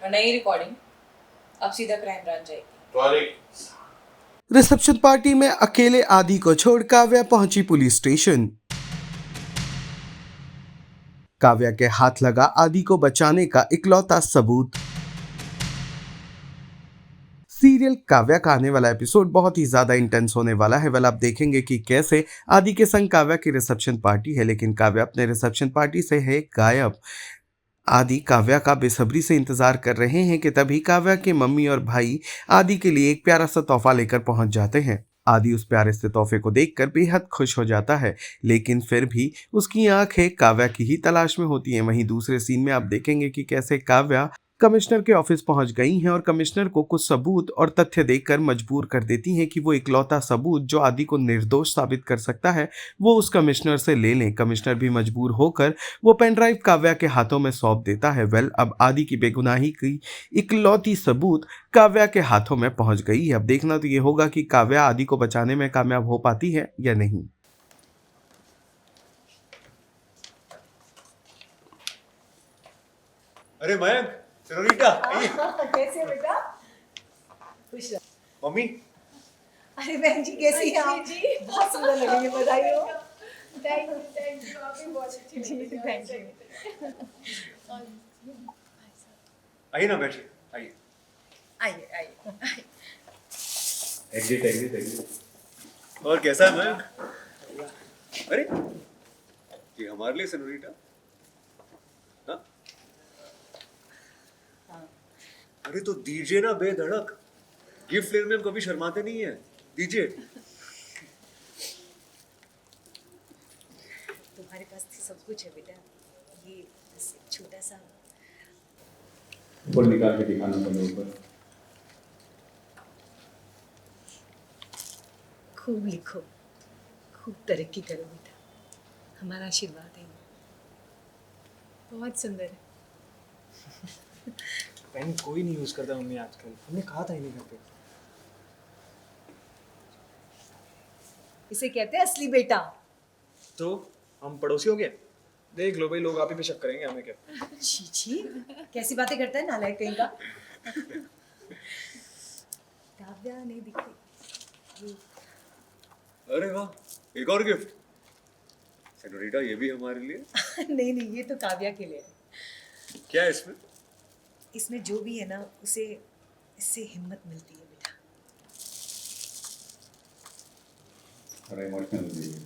और नई रिकॉर्डिंग अब सीधा क्राइम ब्रांच जाएगी। सॉरी। रिसेप्शन पार्टी में अकेले आदि को छोड़ काव्या पहुंची पुलिस स्टेशन। काव्या के हाथ लगा आदि को बचाने का इकलौता सबूत। सीरियल काव्या का आने वाला एपिसोड बहुत ही ज्यादा इंटेंस होने वाला है। वेल आप देखेंगे कि कैसे आदि के संग काव्या की रिसेप्शन पार्टी है, लेकिन काव्या अपने रिसेप्शन पार्टी से है गायब। आदि काव्या का बेसब्री से इंतजार कर रहे हैं कि तभी काव्या के मम्मी और भाई आदि के लिए एक प्यारा सा तोहफा लेकर पहुंच जाते हैं। आदि उस प्यारे से तोहफे को देखकर बेहद खुश हो जाता है, लेकिन फिर भी उसकी आंखें काव्या की ही तलाश में होती हैं। वहीं दूसरे सीन में आप देखेंगे कि कैसे काव्या कमिश्नर के ऑफिस पहुंच गई हैं और कमिश्नर को कुछ सबूत और तथ्य देकर मजबूर कर देती हैं कि वो इकलौता सबूत जो आदि को निर्दोष साबित कर सकता है वो उस कमिश्नर से ले लें। कमिश्नर भी मजबूर होकर वो पेन ड्राइव काव्या के हाथों में सौंप देता है। वेल अब आदि की बेगुनाही की इकलौती सबूत काव्या के हाथों में पहुंच गई है। अब देखना तो ये होगा कि काव्या आदि को बचाने में कामयाब हो पाती है या नहीं। अरे मयंक, सेनोरिटा, कैसे बेटा? खुश रहो। मम्मी। अरे बहन जी कैसी हैं आप? जी बहुत सुंदर लग रही है, बधाई हो। थैंक यू आप भी बहुत अच्छी जी थैंक यू। आइए ना, बैठिए, आइए। आइए आइए। एग्जिट। और कैसा है मयंक? अरे ये हमारे लिए सेनोरिटा। हाँ? अरे तो दीजिए ना बेधड़क। गिफ्ट लेने में हम कभी शर्माते नहीं है, दीजिए। तुम्हारे पास तो सब कुछ है बेटा, ये बस एक छोटा सा। फुल निकाल के दिखाना पड़े ऊपर। खूब लिखो, खूब तरक्की करो बेटा, हमारा आशीर्वाद है। बहुत सुंदर है। पेन कोई नहीं यूज करता मम्मी आजकल, हमने कहा था ही नहीं करते। इसे कहते हैं असली बेटा। तो हम पड़ोसी हो गए? देख लो भाई, लोग आप ही पे शक करेंगे, हमें क्या। छी छी, कैसी बातें करता है नालायक कहीं का। काव्या नहीं दिखती। अरे वाह, एक और गिफ्ट। सेनोरिटा ये भी हमारे लिए। नहीं नहीं, ये तो काव्या के लिए है। क्या है इसमें? इसमें जो भी है ना, उसे इससे हिम्मत मिलती है बेटा। थोड़ा इमोशनल हो गई है।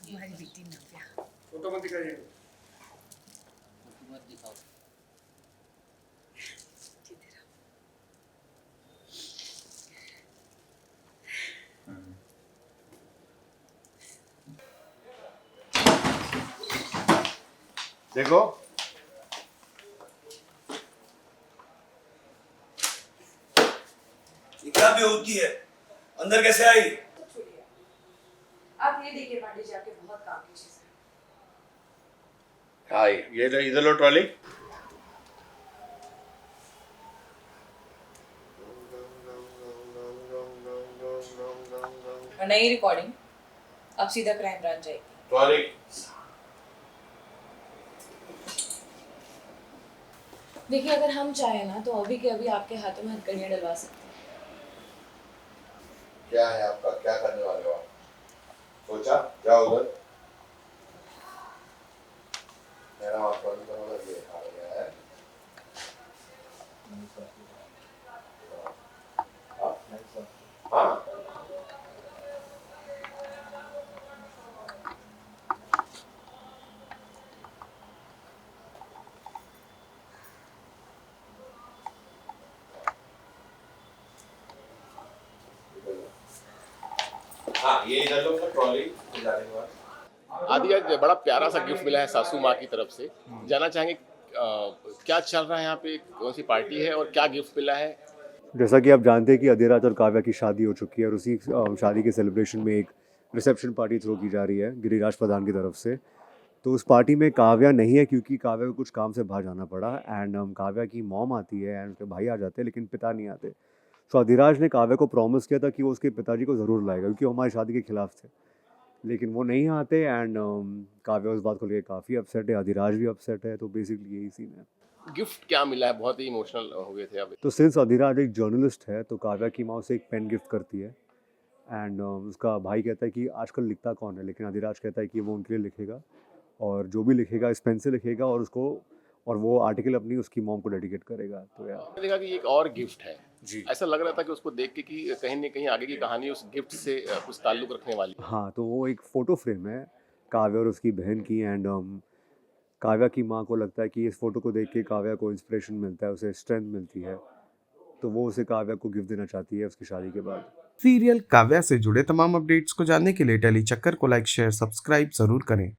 हमारी बेटी नव्या। फोटो मत दिखाइए। सीधे रहो। देखो, ये क्या बेहोती है? अंदर कैसे आई? आप ये देखिए पांडे जी, आपके बहुत काम की चीज है। हाँ ये इधर लो ट्रॉली। और नई रिकॉर्डिंग अब सीधा क्राइम ब्रांच जाएगी। सॉरी। देखिए अगर हम चाहें ना तो अभी के अभी आपके हाथों में हथकड़ियां डलवा सकते हैं। क्या है आपका, क्या करने वाले हो आप? सोचा? जाओ उधर। मेरा मतलब तो मतलब ये आ गया है। हाँ? हाँ ये इधर लो ट्रॉली जाने के बाद। आदि आज बड़ा प्यारा सा गिफ्ट मिला है सासू माँ की तरफ से। जानना चाहेंगे क्या चल रहा है यहाँ पे, कौन सी पार्टी है और क्या गिफ्ट मिला है? जैसा कि आप जानते हैं कि अधिराज और काव्या की शादी हो चुकी है और उसी शादी के सेलिब्रेशन में एक रिसेप्शन पार्टी थ्रो की जा रही है गिरिराज प्रधान की तरफ से। तो उस पार्टी में काव्या नहीं है क्योंकि काव्या को कुछ काम से बाहर जाना पड़ा एंड काव्या की मॉम आती है एंड उसके भाई आ जाते हैं लेकिन पिता नहीं आते। तो अधिराज ने काव्या को प्रॉमिस किया था कि वो उसके पिताजी को ज़रूर लाएगा क्योंकि वो हमारी शादी के खिलाफ थे, लेकिन वो नहीं आते एंड काव्या उस बात को लेकर काफ़ी अपसेट है, अधिराज भी अपसेट है। तो बेसिकली यही सीन है। गिफ्ट क्या मिला है, बहुत ही इमोशनल हो गए थे अब। तो सिंस अधिराज एक जर्नलिस्ट है तो काव्या की माँ उसे एक पेन गिफ्ट करती है एंड उसका भाई कहता है कि आजकल लिखता कौन है, लेकिन अधिराज कहता है कि वो उनके लिए लिखेगा और जो भी लिखेगा इस पेन से लिखेगा और वो आर्टिकल अपनी उसकी मॉम को डेडिकेट करेगा। तो यार मैंने देखा कि एक और गिफ्ट है जी। ऐसा लग रहा था कि उसको देख के कि कहीं न कहीं आगे की कहानी उस गिफ्ट से कुछ ताल्लुक रखने वाली है। हाँ, तो वो एक फ़ोटो फ्रेम है काव्या और उसकी बहन की एंड काव्या की माँ को लगता है कि इस फ़ोटो को देख के काव्या को इंस्पिरेशन मिलता है, उसे स्ट्रेंथ मिलती है, तो वो उसे काव्या को गिफ्ट देना चाहती है उसकी शादी के बाद। सीरियल काव्या से जुड़े तमाम अपडेट्स को जानने के लिए टेली चक्कर को लाइक शेयर सब्सक्राइब जरूर करें।